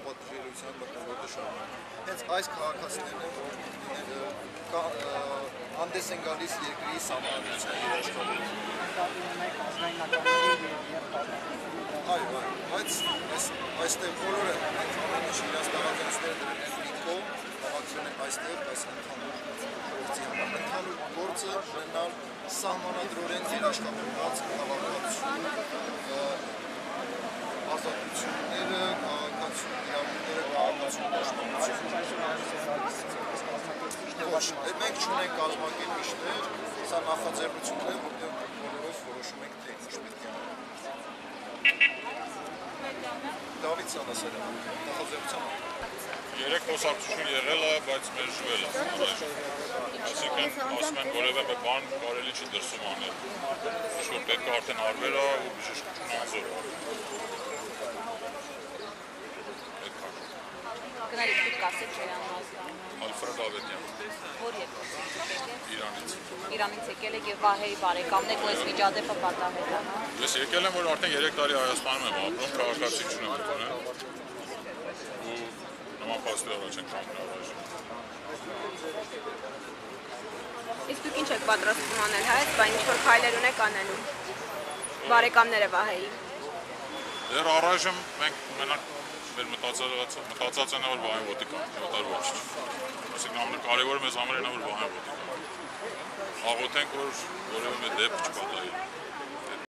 ապատժելության մտնոլորտը շարունակվի։ Հենց այս քաղաքացիներն են, որ հանդես են գալիս երկրի սահմանադրության երաշխավորում։ Այո, բայց այստեղ բոլորը ամեն ինչ իրենց տարածությունները դրել են մի կողմ, հավաքվել են այստեղ, այս ընդհանուր գործի համար։ Ընդհանուր գործը ունենալ սահմանադրորեն երաշխավորված հավաքվածություն, ազատությունները, քաղաքացիական իրավունքները, քաղաքացիական պաշտպանությունը։ Մենք չունենք կազմակերպիչներ, սա նախաձեռնությունն է, որտեղ բոլորով որոշում ենք, թե ինչ պետք է անենք։ Դավիթ Սանասարյան, նախաձեռնության։ 3 խոսակցություն եղել է, բայց մերժվել է։ Այսինքն ասում են որևէ մի բան կարելի չի դրսում անել։ Ինչ-որ պետք է արդեն արվեր է ու բժշկություն անձոր է։ Գնալիք դուք կասեք չէ անմազգան։ Ալֆրեդ Ավետյան։ Որ երկրից եկել եք։ Իրանից։ Իրանից եկել եք եւ Վահեի բարեկամն եք, որ այս միջադեպը պատահել է։ Ես եկել եմ, որ արդեն 3 տարի Հայաստանում եմ ապրում, քաղաքացիություն եմ ունենում։ Ու նման փաստի առաջ ենք կանգնել այժմ։ Իսկ դուք ինչ եք պատրաստվում անել հայց, բայց ինչ-որ քայլեր ունեք անելու։ Բարեկամները Վահեի։ Դեռ առայժմ մենք մենակ մեր մտածած են, որ Վահեն ոտի կան, վտարված չի։ Այսինքն ամենակարևորը մեզ համար է, որ Վահեն ոտի կան։ Աղոթենք, որ որևէ մի դեպք չպատահի։